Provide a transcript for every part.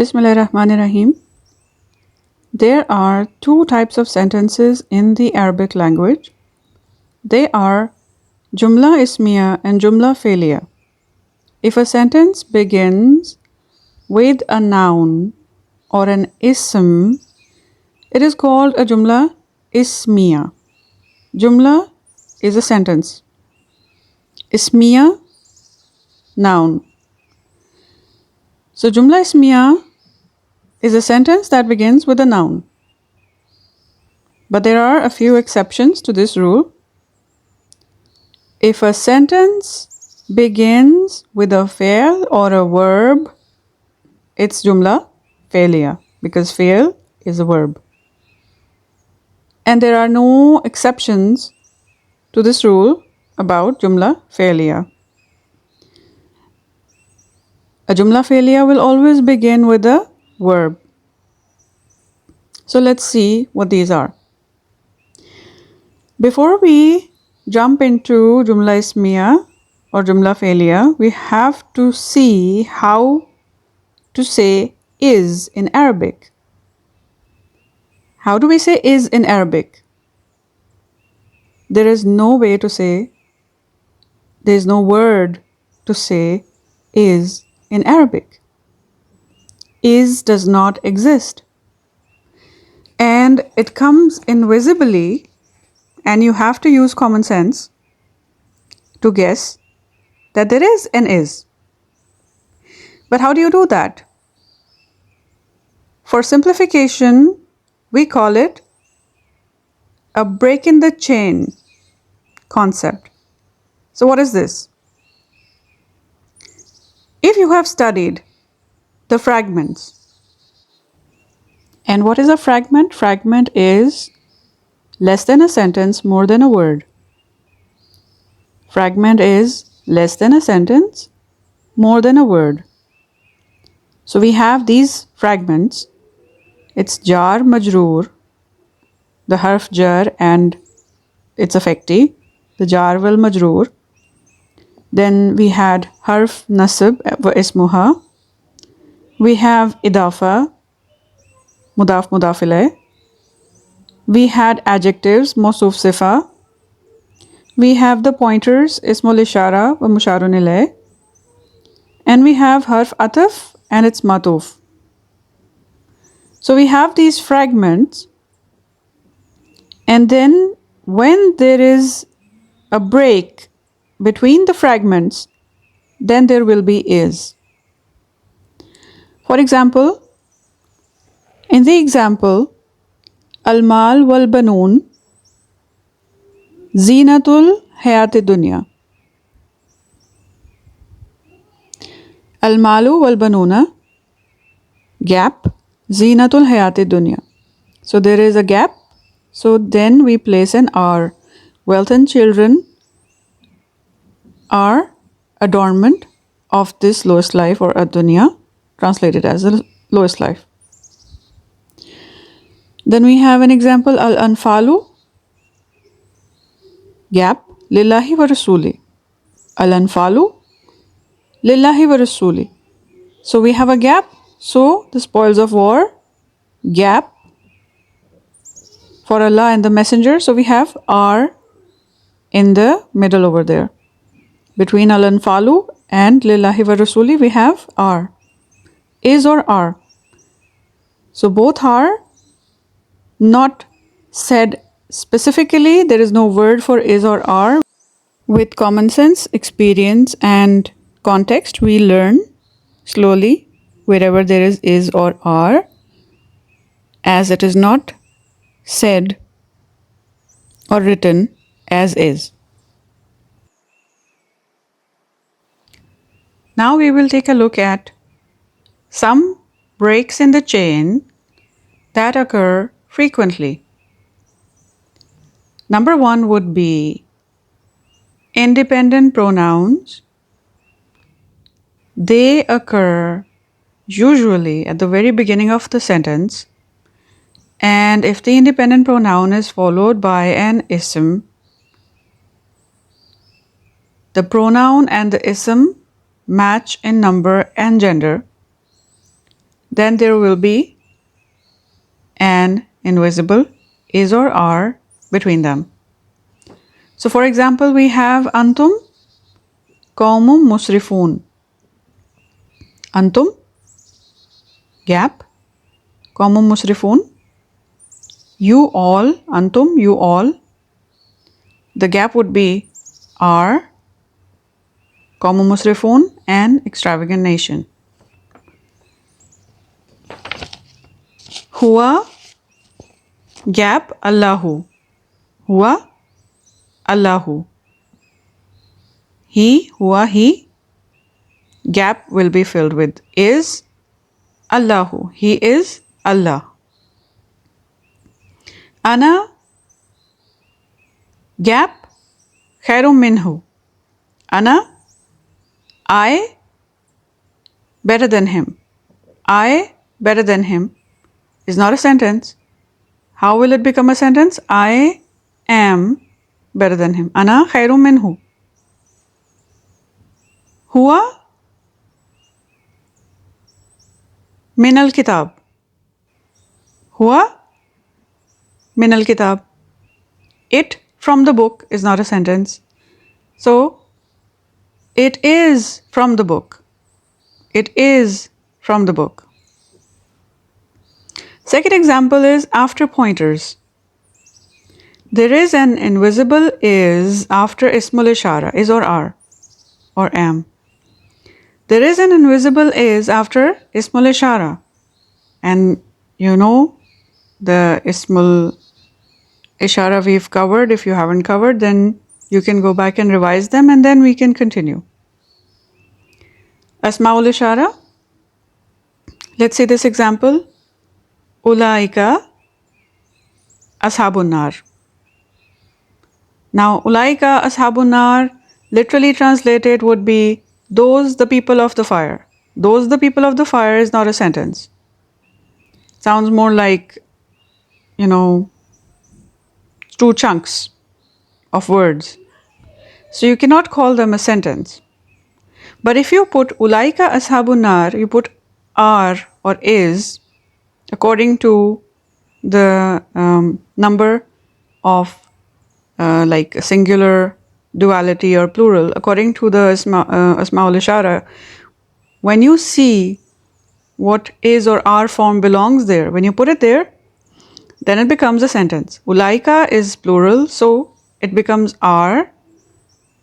Bismillahirrahmanirrahim. There are two types of sentences in the Arabic language. They are Jumla Ismiya and Jumla Fi'liya. If a sentence begins with a noun or an ism, it is called a Jumla Ismiya. Jumla is a sentence. Ismiya, noun. So Jumla Ismiya is a sentence that begins with a noun. But there are a few exceptions to this rule. If a sentence begins with a fi'l or a verb, it's Jumla Fi'liya because fi'l is a verb. And there are no exceptions to this rule about Jumla Fi'liya. A Jumla Fi'liya will always begin with a verb. So let's see what these are. Before we jump into Jumla Ismiya or Jumla Fi'liya, we have to see how to say is in Arabic. How do we say is in Arabic? There is no way to say, there is no word to say is in Arabic. Is does not exist. And it comes invisibly, and you have to use common sense to guess that there is an is. But how do you do that? For simplification, we call it a break in the chain concept. So what is this? If you have studied the fragments, and what is a fragment? Fragment is less than a sentence, more than a word. Fragment is less than a sentence, more than a word. So we have these fragments. It's jar majroor, the harf jar and its affecti, the jar wal majroor. Then we had harf nasab wa ismuha. We have idafa, mudaf mudaf ilayh. We had adjectives, mawsuf sifa. We have the pointers, ismul ishara wa musharun ilayh. And we have harf ataf and its matuf. So we have these fragments, and then when there is a break between the fragments, then there will be is. For example, in the example, Al-mal wal banoon zinatul hayati dunya. Al-malu wal banuna, gap, zinatul hayati dunya. So there is a gap, so then we place an R. Wealth and children are adornment of this lowest life, or ad-dunya, translated as the lowest life. Then we have an example, al-anfalu, gap, lillahi wa rasuli. Al-anfalu, lillahi wa rasuli. So we have a gap, so the spoils of war, gap, for Allah and the messenger. So we have R in the middle over there. Between al-anfalu and lillahi wa rasuli, we have R. Is or are. So both are not said specifically. There is no word for is or are. With common sense, experience and context, we learn slowly wherever there is or are, as it is not said or written as is. Now we will take a look at some breaks in the chain that occur frequently. Number one would be independent pronouns. They occur usually at the very beginning of the sentence, and if the independent pronoun is followed by an ism, the pronoun and the ism match in number and gender, then there will be an invisible is or are between them. So for example, we have Antum Qawmum Musrifun. Antum, gap, Qawmum Musrifun. You all, Antum, you all. The gap would be are, Qawmum Musrifun, and extravagant nation. Huwa, gap, Allahu. Huwa, Allahu. He, huwa, he. Gap will be filled with is Allahu. He is Allah. Ana, gap, khairum minhu. Ana, I, better than him. I, better than him, is not a sentence. How will it become a sentence? I am better than him. Ana khairum minhu. Huwa min al-kitab. Huwa min al-kitab. It from the book is not a sentence. So, it is from the book. It is from the book. Second example is after pointers. There is an invisible is after ismul ishara, is or are, or am. There is an invisible is after ismul ishara. And you know the ismul ishara we've covered. If you haven't covered, then you can go back and revise them and then we can continue. Asmaul ishara. Let's see this example. Ulaika ashabun nar. Now, ulaika ashabun nar literally translated would be those the people of the fire. Those the people of the fire is not a sentence. Sounds more like, two chunks of words. So you cannot call them a sentence. But if you put ulaika ashabun nar, you put are or is according to the number of like singular, duality or plural, according to the asma'ul ishara. When you see what is or are form belongs there, when you put it there, then it becomes a sentence. Ulaika is plural, so it becomes are.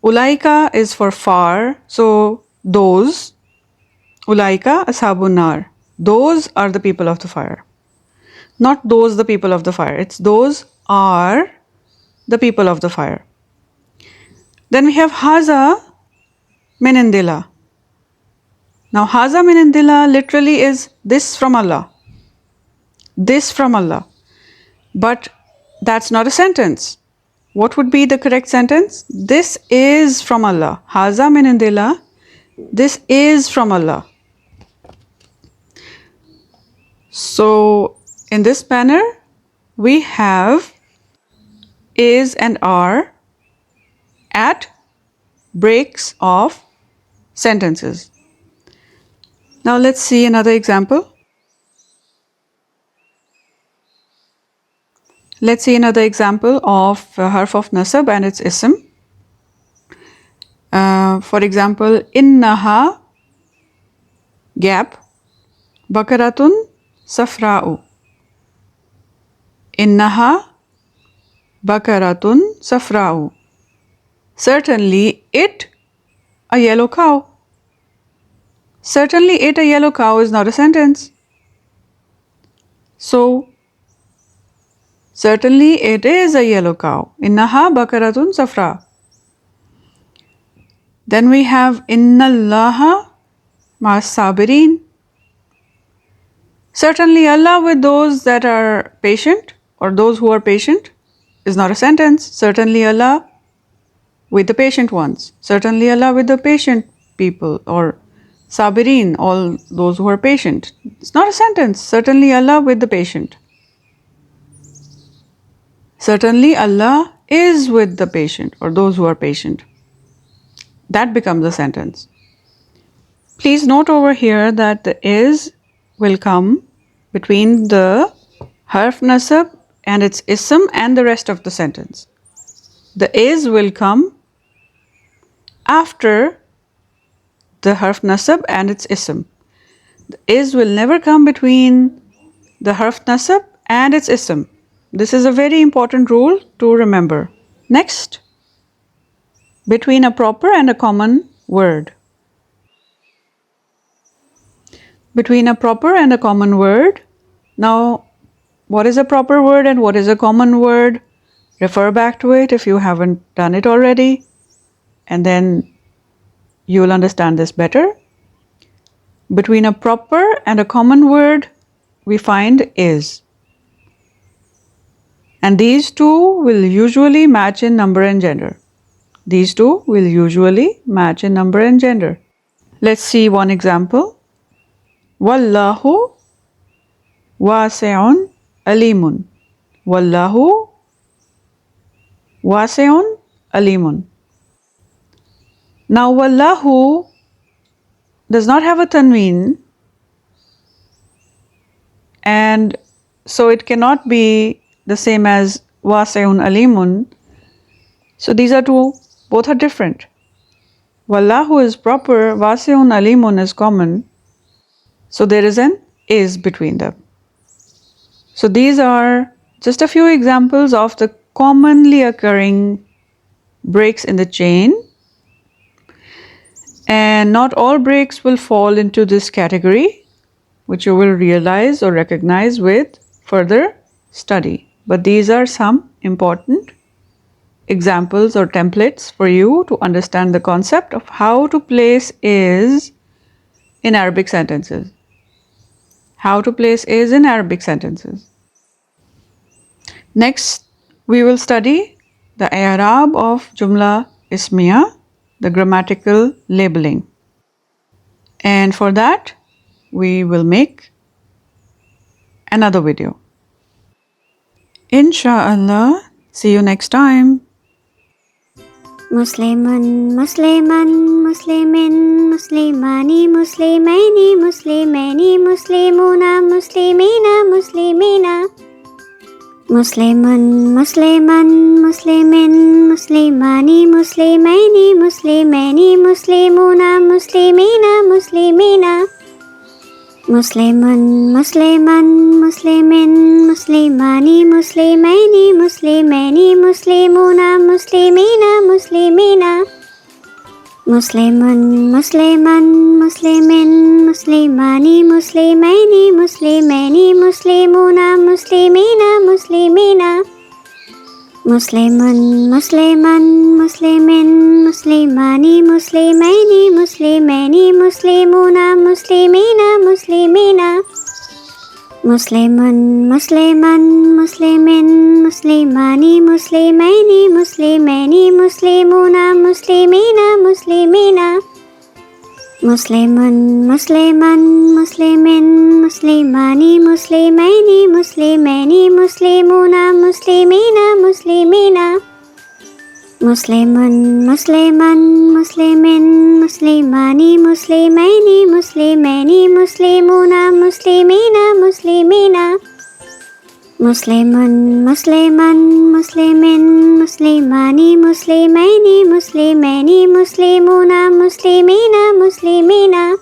Ulaika is for far, so those. Ulaika ashabun nar. Those are the people of the fire. Not those the people of the fire. It's those are the people of the fire. Then we have haza min indillah. Now haza min indillah literally is this from Allah. This from Allah. But that's not a sentence. What would be the correct sentence? This is from Allah. Haza min indillah. This is from Allah. So in this manner, we have is and are at breaks of sentences. Now let's see another example. Let's see another example of harf of nasab and its ism. For example, innaha, gap, bakaratun safra'u. Innaha bakaratun safra'u. Certainly it, a yellow cow. Certainly it, a yellow cow is not a sentence. So, certainly it is a yellow cow. Innaha bakaratun safra. Then we have innallaha ma'as sabirin. Certainly Allah with those that are patient or those who are patient is not a sentence. Certainly Allah with the patient ones. Certainly Allah with the patient people or sabirin, all those who are patient. It's not a sentence. Certainly Allah with the patient. Certainly Allah is with the patient or those who are patient. That becomes a sentence. Please note over here that the is will come between the harf nasab and its ism and the rest of the sentence. The is will come after the harf nasab and its ism. The is will never come between the harf nasab and its ism. This is a very important rule to remember. Next, between a proper and a common word. Between a proper and a common word. Now, what is a proper word and what is a common word? Refer back to it if you haven't done it already, and then you will understand this better. Between a proper and a common word, we find is. And these two will usually match in number and gender. These two will usually match in number and gender. Let's see one example. Wallahu wasi'un alimun. Wallahu wasi'un alimun. Now, wallahu does not have a tanween, and so it cannot be the same as wasi'un alimun. So these are two, both are different. Wallahu is proper, wasi'un alimun is common. So there is an is between them. So these are just a few examples of the commonly occurring breaks in the chain. And not all breaks will fall into this category, which you will realize or recognize with further study. But these are some important examples or templates for you to understand the concept of how to place is in Arabic sentences. How to place is in Arabic sentences. Next, we will study the i'rab of Jumla Ismiya, the grammatical labeling. And for that, we will make another video. Insha'Allah, see you next time. Muslimun, Musliman, Muslimin, Muslimani, Muslimaini, Muslimaini, Muslimuna, Muslimina, Muslimina. Muslimun, Musliman, Muslimin, Muslimani, Muslimaini, Muslimaini, Muslimuna, Muslimina, Muslimina. Muslimun, Musliman, Muslimin, Muslimani, Muslimaini, Muslimaini, Muslimuna, Muslimina, Muslimina. Muslimun, Musliman, Muslimin, Muslimani, Muslimaini, Muslimaini, Muslimuna, Muslimina, Muslimina. Muslimun, Musliman, Muslimin, Muslimani, Muslimaini, Muslimaini, Muslimuna, Muslimina, Muslimina. Muslimun, Musliman, Muslimin, Muslimani, Muslimaini, Muslimaini, Muslimuna, Muslimina, Muslimina. Muslimun, Musliman, Muslimin, Muslimani, Muslimaini, Muslimaini, Muslimuna, Muslimina, Muslimina. Muslimun, Musliman, Muslimin, Muslimani, Muslimaini, Muslimaini, Muslimuna, Muslimina, Muslimina. Muslimun, Musliman, Muslimin, Muslimani, Muslimaini, Muslimaini, Muslimuna, Muslimina, Muslimina.